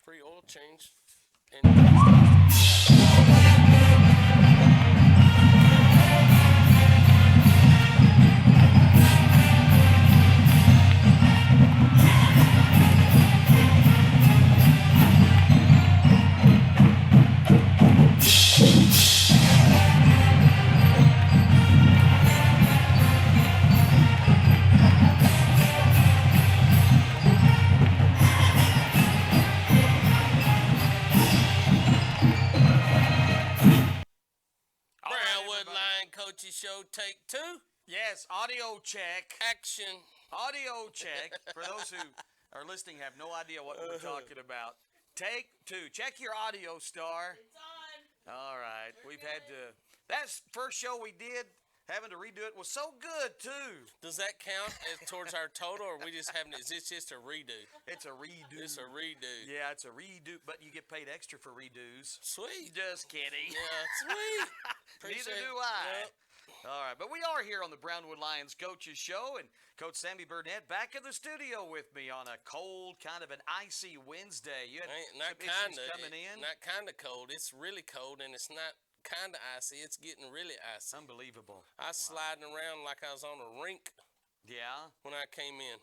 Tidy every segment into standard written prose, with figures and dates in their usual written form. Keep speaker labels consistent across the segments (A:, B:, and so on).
A: free oil change. And
B: All right,
A: Brownwood
B: everybody.
A: Line Coaches Show, take two.
B: Yes, audio check.
A: Action.
B: Audio check. For those who are listening, have no idea what we're talking about. Take two. Check your audio, Star.
C: It's on.
B: All right. We've had to. That's first show we did. Having to redo it was so good too.
A: Does that count as towards our total, or we just having? Is this just a redo?
B: It's a redo.
A: It's a redo.
B: Yeah, it's a redo, but you get paid extra for redos.
A: Sweet.
B: Just kidding.
A: Yeah, sweet.
B: Neither
A: Appreciate
B: do
A: it.
B: I.
A: Yep.
B: All right, but we are here on the Brownwood Lions Coaches Show, and Coach Sammy Burnett back in the studio with me on a cold, kind of an icy Wednesday. You had
A: Not
B: some
A: kind
B: issues
A: of.
B: coming in.
A: Not kind of cold. It's really cold, and it's not kind of icy. It's getting really icy.
B: Unbelievable.
A: I was sliding around like I was on a rink
B: Yeah.
A: when I came in.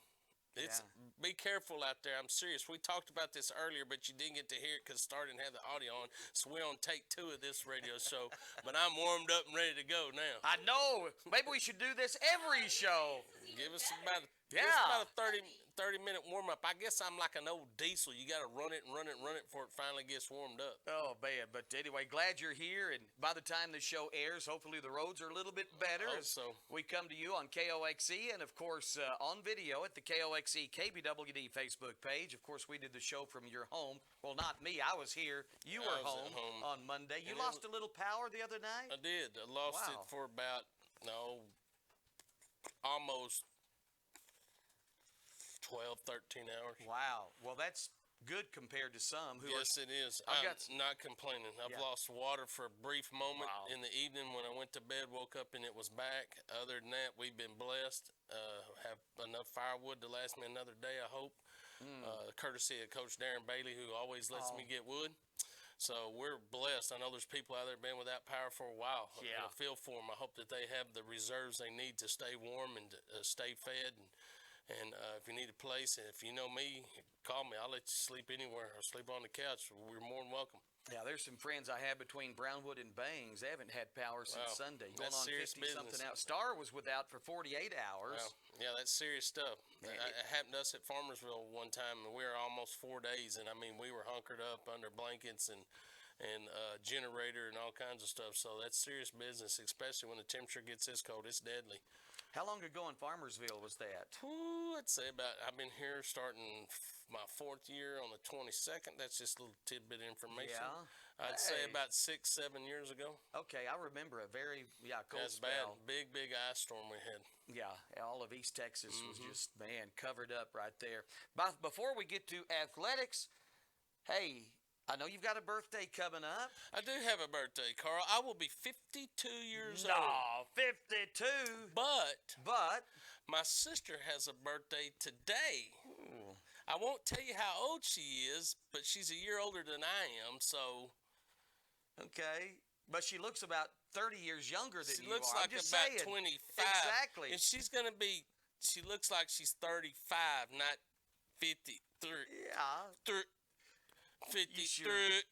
A: It's Be careful out there. I'm serious. We talked about this earlier, but you didn't get to hear it because Star didn't have the audio on. So we're on take two of this radio show. But I'm warmed up and ready to go now.
B: I know. Maybe we should do this every show.
A: Give us about a 30-minute warm-up. I guess I'm like an old diesel. You got to run it before it finally gets warmed up.
B: Oh, man. But anyway, glad you're here. And by the time the show airs, hopefully the roads are a little bit better.
A: Hope
B: as
A: so.
B: We come to you on KOXE and, of course, on video at the KOXE KBWD Facebook page. Of course, we did the show from your home. Well, not me. I was here. You were
A: was at
B: home
A: home.
B: on Monday. You
A: And
B: lost a little power the other night?
A: I did. I lost it
B: Wow.
A: for about, almost 12, 13 hours.
B: Wow. Well, that's good compared to some who
A: Yes, it is.
B: I've
A: I'm
B: got
A: not complaining. I've
B: Yeah.
A: lost water for a brief moment
B: Wow.
A: in the evening when I went to bed, woke up and it was back. Other than that, we've been blessed. Have enough firewood to last me another day, I hope. Courtesy of Coach Darren Bailey, who always lets me get wood. So we're blessed. I know there's people out there been without power for a while.
B: Yeah.
A: I feel for them. I hope that they have the reserves they need to stay warm and to stay fed. And if you need a place, and if you know me, call me. I'll let you sleep anywhere or sleep on the couch. We're more than welcome.
B: Yeah, there's some friends I have between Brownwood and Bangs. They haven't had power since
A: Wow.
B: Sunday. Going
A: That's
B: on
A: serious
B: 50-something
A: business.
B: out. Star was without for 48 hours.
A: Wow. Yeah, that's serious stuff.
B: Man,
A: It happened to us at Farmersville one time, and we were almost 4 days. And, I mean, we were hunkered up under blankets and generator and all kinds of stuff. So that's serious business, especially when the temperature gets this cold. It's deadly.
B: How long ago in Farmersville was that?
A: Ooh, I'd say I've been here starting my 4th year on the 22nd. That's just a little tidbit of information.
B: Yeah.
A: I'd say
B: Hey.
A: about 6, 7 years ago.
B: Okay, I remember a very cold
A: That's
B: spell.
A: bad. Big ice storm we had.
B: Yeah, all of East Texas was
A: Mm-hmm.
B: just, man, covered up right there. But before we get to athletics, hey, I know you've got a birthday coming up.
A: I do have a birthday, Carl. I will be 52 years old.
B: No, 52.
A: But my sister has a birthday today.
B: Ooh.
A: I won't tell you how old she is, but she's a year older than I am, so
B: Okay, but she looks about 30 years younger than
A: she
B: you
A: looks
B: are. I'm
A: like
B: just
A: about
B: saying.
A: 25.
B: Exactly.
A: And she looks like she's 35, not 53.
B: Yeah.
A: 53.
B: should.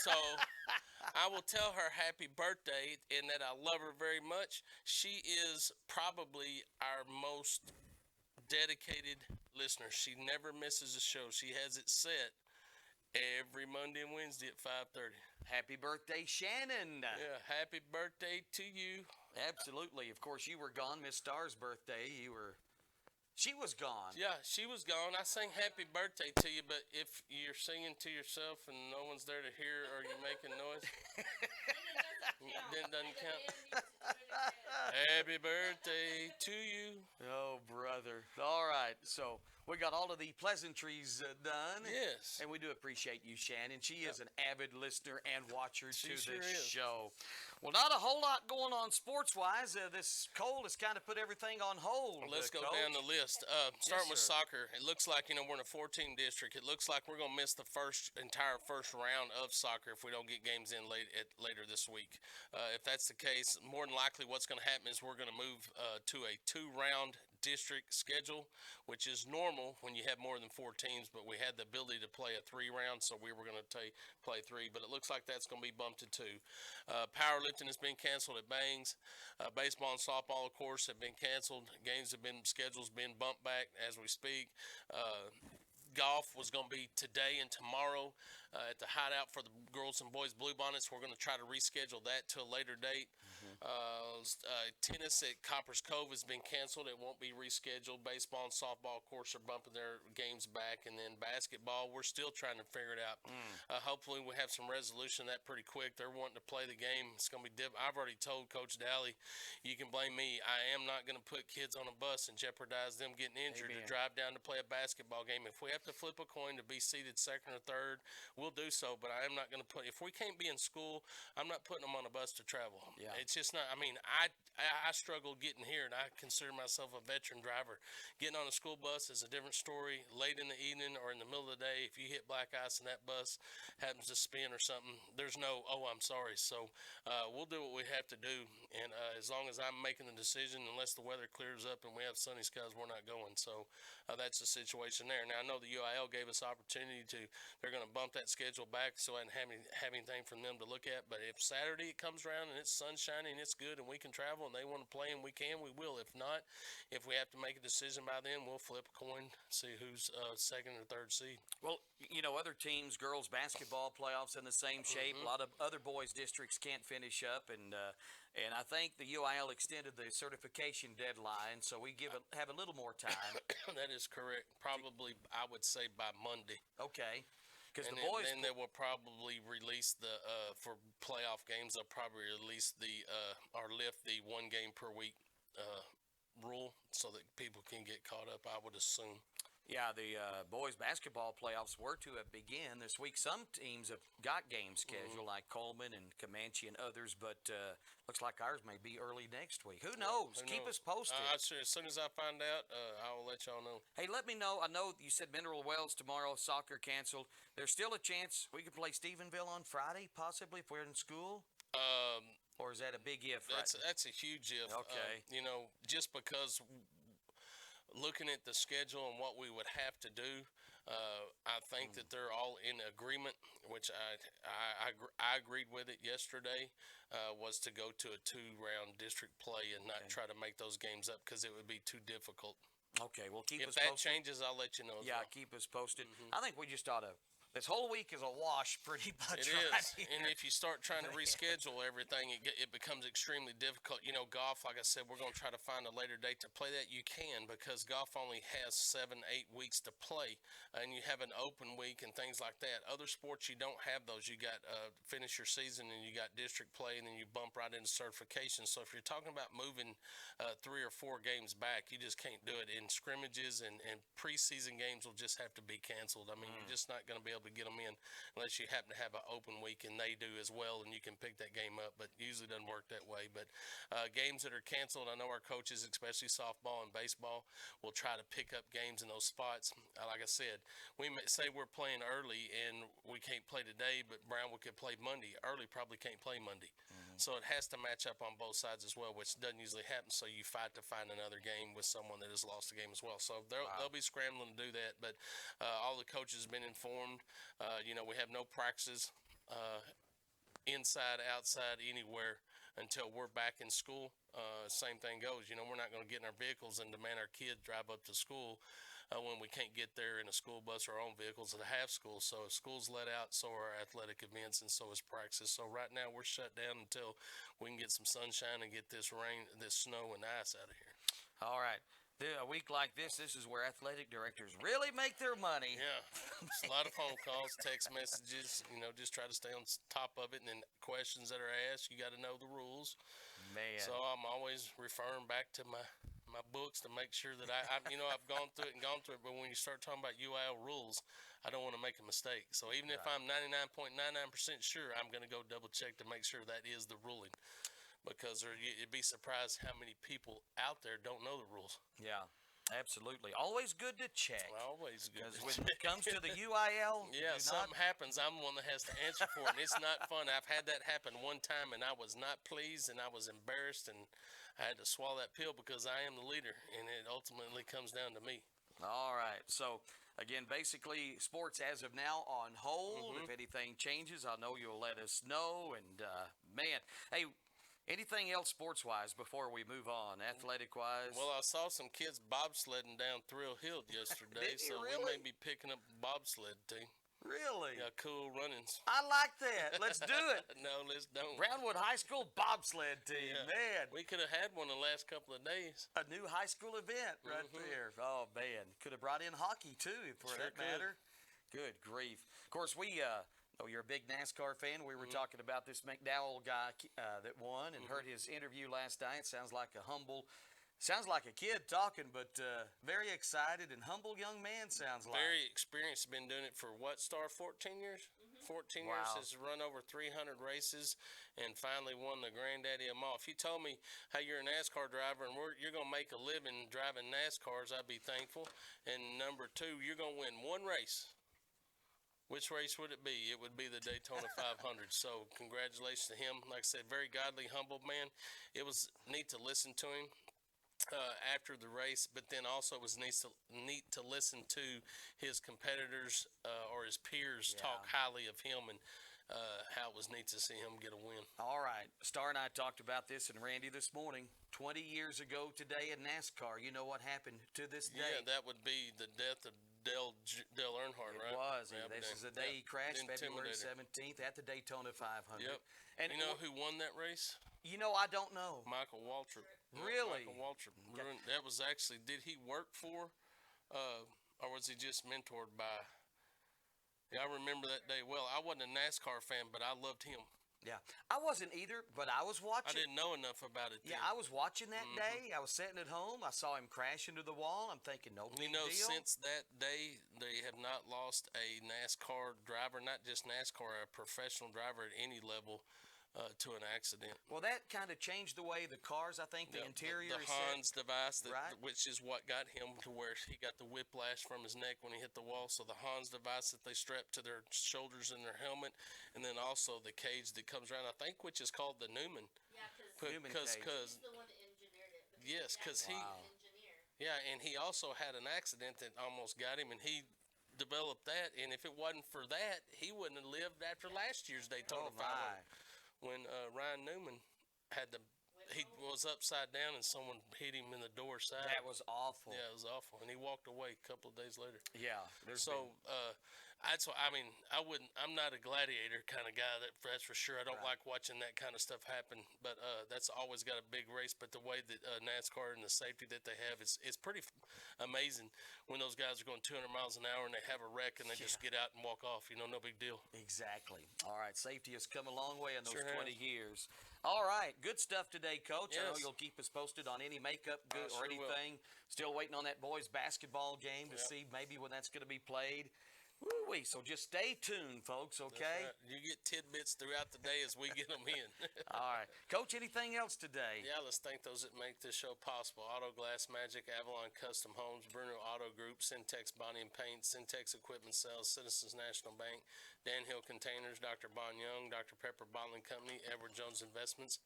A: So I will tell her happy birthday and that I love her very much. She is probably our most dedicated listener. She never misses a show. She has it set every Monday and Wednesday at 5:30.
B: Happy birthday, Shannon.
A: Yeah, happy birthday to you.
B: Absolutely. Of course, you were gone. Miss Starr's birthday. She was gone.
A: Yeah, she was gone. I sang happy birthday to you, but if you're singing to yourself and no one's there to hear or you're making noise, then it doesn't count. Happy birthday to you.
B: Oh, brother. All right. So We got all of the pleasantries done.
A: Yes.
B: And we do appreciate you, Shannon. She is an avid listener and watcher to
A: sure
B: this
A: is.
B: show. Well, not a whole lot going on sports-wise. This cold has kind of put everything on hold.
A: Let's go
B: Coach.
A: down the list. Starting with
B: sir.
A: soccer, it looks like we're in a 14 district. It looks like we're gonna miss the entire first round of soccer if we don't get games in later this week. If that's the case, more than likely what's gonna happen is we're gonna move to a 2-round district schedule, which is normal when you have more than 4 teams. But we had the ability to play a 3-round, so we were gonna play 3. But it looks like that's gonna be bumped to 2. Powerlifting has been canceled at Bangs. Baseball and softball, of course, have been canceled. Schedules been bumped back as we speak. Golf was going to be today and tomorrow at the Hideout for the girls and boys Bluebonnets. We're going to try to reschedule that to a later date. Tennis at Coppers Cove has been canceled. It won't be rescheduled. Baseball and softball, of course, are bumping their games back. And then basketball, we're still trying to figure it out. Hopefully we have some resolution of that pretty quick. They're wanting to play the game. It's going to be I've already told Coach Daly, you can blame me. I am not going to put kids on a bus and jeopardize them getting injured to drive down to play a basketball game. If we have to flip a coin to be seated second or third, we'll do so. But I am not going to if we can't be in school, I'm not putting them on a bus to travel.
B: Yeah.
A: It's just not. I mean, I struggled getting here, and I consider myself a veteran driver. Getting on a school bus is a different story. Late in the evening or in the middle of the day, if you hit black ice and that bus happens to spin or something, there's no, oh, I'm sorry. So we'll do what we have to do, and as long as I'm making the decision, unless the weather clears up and we have sunny skies, we're not going. So that's the situation there. Now, I know the UIL gave us opportunity they're going to bump that schedule back, so I didn't have anything from them to look at. But if Saturday it comes around and it's sunshiny and it's good and we can travel and they want to play and we will. If not, if we have to make a decision by then, we'll flip a coin, see who's second or third seed.
B: Well, other teams, girls basketball playoffs in the same shape. A lot of other boys districts can't finish up, and I think the UIL extended the certification deadline, so we have a little more time.
A: That is correct. Probably, I would say by Monday.
B: Okay. Because
A: And
B: the boys,
A: then they will probably release the for playoff games. They'll probably release or lift the 1 game per week rule so that people can get caught up, I would assume.
B: yeah, the boys basketball playoffs were to have begun this week. Some teams have got games scheduled, like Coleman and Comanche and others, but looks like ours may be early next week. Who knows?
A: Who
B: Keep
A: knows?
B: us posted.
A: As soon as I find out, I will let y'all know.
B: Hey, let me know. I know you said Mineral Wells tomorrow, soccer canceled. There's still a chance we could play Stephenville on Friday, possibly, if we're in school? Or is that a big if?
A: That's a huge if.
B: Okay.
A: Just because looking at the schedule and what we would have to do, I think that they're all in agreement, which I agreed with it yesterday, was to go to a 2-round district play and not try to make those games up because it would be too difficult.
B: Okay, well, keep
A: If
B: us
A: that
B: posted.
A: changes, I'll let you know.
B: Yeah, keep us posted. I think we just ought to. This whole week is a wash, pretty much.
A: It
B: right
A: is,
B: here.
A: and if you start trying to reschedule everything, it becomes extremely difficult. Golf, like I said, we're going to try to find a later date to play that. You can, because golf only has 7-8 weeks to play, and you have an open week and things like that. Other sports, you don't have those. You got finish your season, and you got district play, and then you bump right into certification. So if you're talking about moving 3 or 4 games back, you just can't do it. In scrimmages and preseason games will just have to be canceled. I mean, you're just not going to be able to get them in unless you happen to have an open week, and they do as well, and you can pick that game up. But usually doesn't work that way. But games that are canceled, I know our coaches, especially softball and baseball, will try to pick up games in those spots. Like I said, we may say we're playing early and we can't play today, but Brownwood could play Monday. Early probably can't play Monday. So it has to match up on both sides as well, which doesn't usually happen. So you fight to find another game with someone that has lost the game as well. So they'll be scrambling to do that. But all the coaches have been informed. We have no practices inside, outside, anywhere until we're back in school. Same thing goes. We're not going to get in our vehicles and demand our kids drive up to school when we can't get there in a school bus or our own vehicles that have school. So if school's let out, so are our athletic events, and so is practice. So right now we're shut down until we can get some sunshine and get this rain, this snow and ice out of here.
B: All right. A week like this is where athletic directors really make their money.
A: Yeah, it's a lot of phone calls, text messages, just try to stay on top of it. And then questions that are asked, you got to know the rules.
B: Man.
A: So I'm always referring back to my my books to make sure that I've gone through it. But when you start talking about UIL rules, I don't want to make a mistake. So even if I'm 99.99% sure, I'm going to go double check to make sure that is the ruling, because you'd be surprised how many people out there don't know the rules.
B: Yeah. Absolutely. Always good to check.
A: Always good.
B: Because when it comes to the UIL,
A: yeah, something happens, I'm the one that has to answer for it, and it's not fun. I've had that happen one time, and I was not pleased, and I was embarrassed, and I had to swallow that pill because I am the leader, and it ultimately comes down to me.
B: All right. So, again, basically, sports as of now on hold. If anything changes, I know you'll let us know. And, man, hey, anything else sports-wise before we move on, athletic-wise?
A: Well, I saw some kids bobsledding down Thrill Hill yesterday,
B: Did you
A: so we
B: really?
A: may be picking up a bobsled team.
B: Really?
A: Yeah, cool runnings.
B: I like that. Let's do it.
A: No, let's don't.
B: Brownwood High School bobsled team,
A: Yeah.
B: man.
A: We could have had one the last couple of days.
B: A new high school event right there. Oh, man. Could have brought in hockey, too, for
A: Sure
B: that matter. Good grief. Of course, we know you're a big NASCAR fan. We were talking about this McDowell guy that won and heard his interview last night. Sounds like a kid talking, but very excited and humble young man, sounds like.
A: Very experienced. Been doing it for what, Star? 14 years? 14 years.
B: Wow.
A: Has run over 300 races and finally won the granddaddy of them all. If you told me how you're a NASCAR driver and you're going to make a living driving NASCARs, I'd be thankful. And number two, you're going to win one race. Which race would it be? It would be the Daytona 500. So congratulations to him. Like I said, very godly, humble man. It was neat to listen to him after the race, but then also it was neat to listen to his competitors or his peers talk highly of him, and how it was neat to see him get a win.
B: All right. Star and I talked about this and Randy this morning. 20 years ago today in NASCAR, you know what happened to this day?
A: Yeah, that would be the death of Dale Earnhardt, right?
B: It was.
A: Yeah,
B: This is the day he crashed,
A: the
B: February
A: Intimidator.
B: 17th at the Daytona 500.
A: Yep.
B: And
A: You know who won that race?
B: I don't know.
A: Michael Waltrip.
B: Really?
A: Michael Waltrip. That was actually, did he work for, or was he just mentored by? Yeah, I remember that day well. I wasn't a NASCAR fan, but I loved him.
B: Yeah. I wasn't either, but I was watching.
A: I didn't know enough about it then.
B: Yeah, I was watching that day. I was sitting at home. I saw him crash into the wall. I'm thinking, no big deal.
A: Since that day, they have not lost a NASCAR driver, not just NASCAR, a professional driver at any level, to an accident.
B: Well, that kind of changed the way the cars, I think, the interior
A: the
B: is
A: Hans
B: set.
A: device,
B: Right.
A: which is what got him to where he got the whiplash from his neck when he hit the wall. So the Hans device that they strap to their shoulders and their helmet, and then also the cage that comes around, I think, which is called the Newman.
C: Yeah, because
B: Newman cage.
C: he's the one that engineered it. But
A: Yes, 'cause he-
C: engineer.
A: Yeah, and he also had an accident that almost got him, and he developed that. And if it wasn't for that, he wouldn't have lived after last year's Daytona 500. When Ryan Newman he was upside down and someone hit him in the door side.
B: That was awful.
A: Yeah, it was awful, and he walked away a couple of days later.
B: Yeah.
A: So that's why I'm not a gladiator kind of guy. That's for sure. I don't like watching that kind of stuff happen. But that's always got a big race. But the way that NASCAR and the safety that they have is pretty amazing. When those guys are going 200 miles an hour and they have a wreck and they just get out and walk off, no big deal.
B: Exactly. All right. Safety has come a long way in those
A: Sure has.
B: 20 years. All right. Good stuff today, Coach. I know
A: Yes.
B: you'll keep us posted on any makeup or
A: sure will.
B: anything. Still waiting on that boys basketball game to see maybe when that's going to be played. Woo-wee. So just stay tuned, folks, okay?
A: Right. You get tidbits throughout the day as we get them in.
B: All right. Coach, anything else today?
A: Yeah, let's thank those that make this show possible. Auto Glass Magic, Avalon Custom Homes, Bruno Auto Group, Syntex Body and Paint, Syntex Equipment Sales, Citizens National Bank, Dan Hill Containers, Dr. Bon Young, Dr. Pepper Bottling Company, Edward Jones Investments,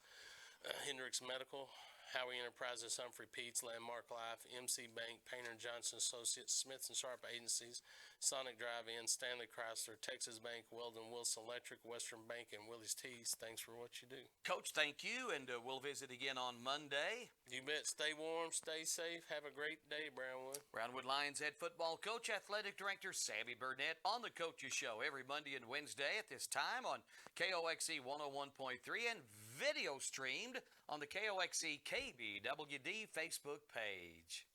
A: Hendricks Medical, Howie Enterprises, Humphrey Pete's, Landmark Life, MC Bank, Painter & Johnson Associates, Smith & Sharp Agencies, Sonic Drive-In, Stanley Chrysler, Texas Bank, Weldon Wilson Electric, Western Bank, and Willie's Teas. Thanks for what you do.
B: Coach, thank you, and we'll visit again on Monday.
A: You bet. Stay warm, stay safe. Have a great day, Brownwood.
B: Brownwood Lions head football coach, athletic director Sammy Burnett on the Coaches Show every Monday and Wednesday at this time on KOXE 101.3 and video streamed on the KOXE KBWD Facebook page.